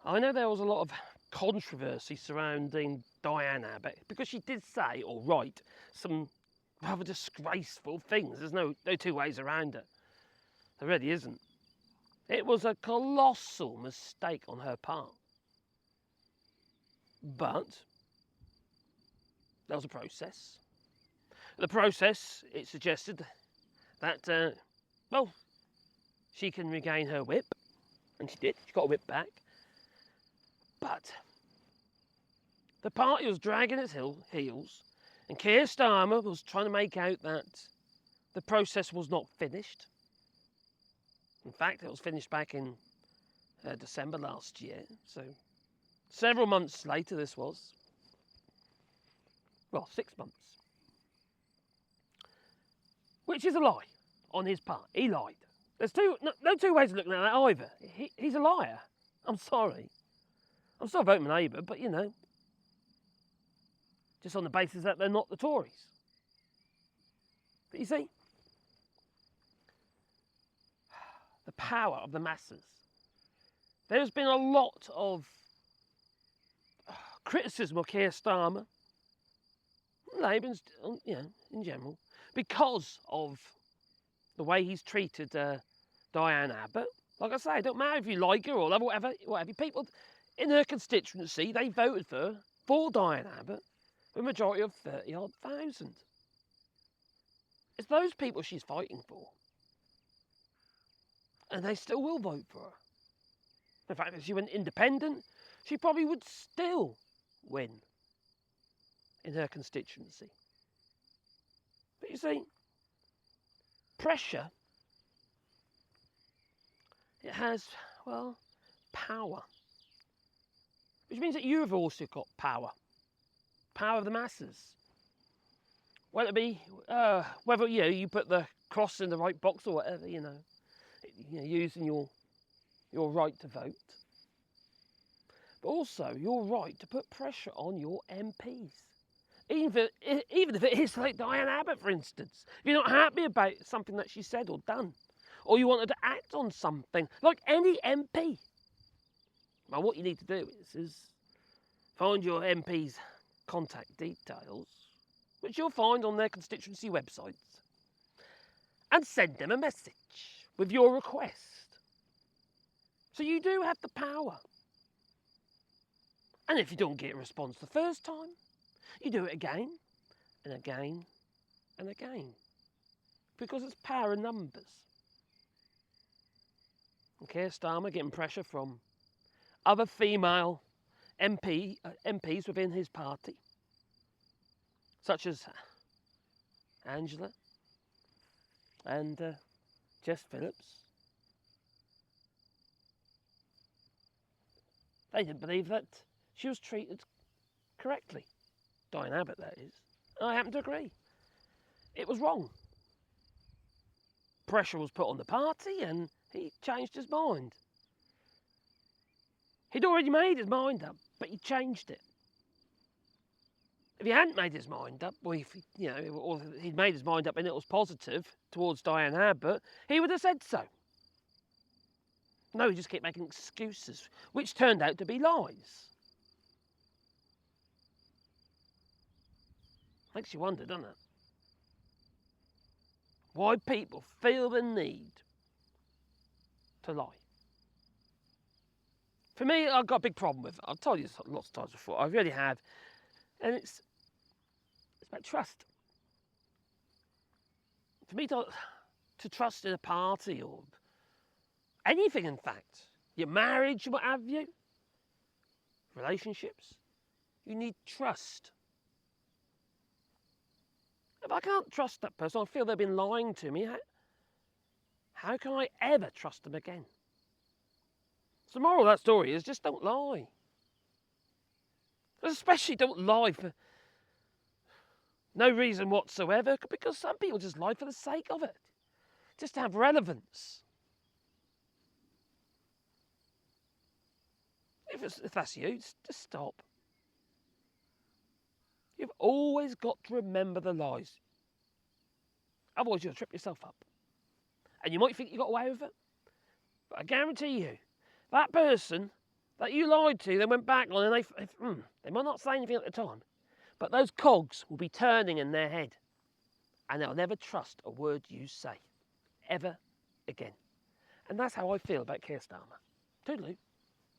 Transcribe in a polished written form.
I know there was a lot of controversy surrounding Diane Abbott because she did say or write some rather disgraceful things. There's no two ways around it. There really isn't. It was a colossal mistake on her part. But there was a process. The process, it suggested that, well, she can regain her whip. And she did. She got a whip back. But the party was dragging its heels, and Keir Starmer was trying to make out that the process was not finished. In fact, it was finished back in December last year. So several months later this was. Well, 6 months. Which is a lie on his part. He lied. There's no two ways of looking at that either. He's a liar. I'm sorry. I'm still voting my neighbour, but you know, just on the basis that they're not the Tories. But you see, the power of the masses. There's been a lot of criticism of Keir Starmer, Labour, you know, in general, because of the way he's treated Diane Abbott. Like I say, it don't matter if you like her or love her, whatever. People in her constituency, they voted for Diane Abbott with a majority of 30-odd thousand. It's those people she's fighting for. And they still will vote for her. In fact, if she went independent, she probably would still win in her constituency. But you see, pressure, it has, well, power. Which means that you've also got power. Power of the masses. Whether it be, whether, you know, you put the cross in the right box or whatever, you know using your right to vote. But also your right to put pressure on your MPs. Even if it is like Diane Abbott, for instance. If you're not happy about something that she said or done, or you wanted to act on something, like any MP. Well, what you need to do is find your MP's contact details, which you'll find on their constituency websites, and send them a message with your request. So you do have the power. And if you don't get a response the first time, you do it again and again and again. Because it's power in numbers. And Keir Starmer getting pressure from other female MPs within his party, such as Angela and Jess Phillips. They didn't believe that she was treated correctly. Diane Abbott, that is. And I happen to agree. It was wrong. Pressure was put on the party and he changed his mind. He'd already made his mind up, but he changed it. If he hadn't made his mind up, or if or he'd made his mind up and it was positive towards Diane Abbott, he would have said so. No, he just kept making excuses, which turned out to be lies. Makes you wonder, doesn't it? Why people feel the need to lie. For me, I've got a big problem with it. I've told you this lots of times before. I really have. And it's about trust. For me to trust in a party or anything, in fact, your marriage, what have you, relationships, you need trust. If I can't trust that person, I feel they've been lying to me, how can I ever trust them again? So the moral of that story is just don't lie. Especially don't lie for no reason whatsoever, because some people just lie for the sake of it, just to have relevance. If that's you, just stop. You've always got to remember the lies. Otherwise you'll trip yourself up. And you might think you got away with it, but I guarantee you, that person that you lied to, they went back on, and they might not say anything at the time, but those cogs will be turning in their head, and they'll never trust a word you say, ever again. And that's how I feel about Keir Starmer. Toodaloo.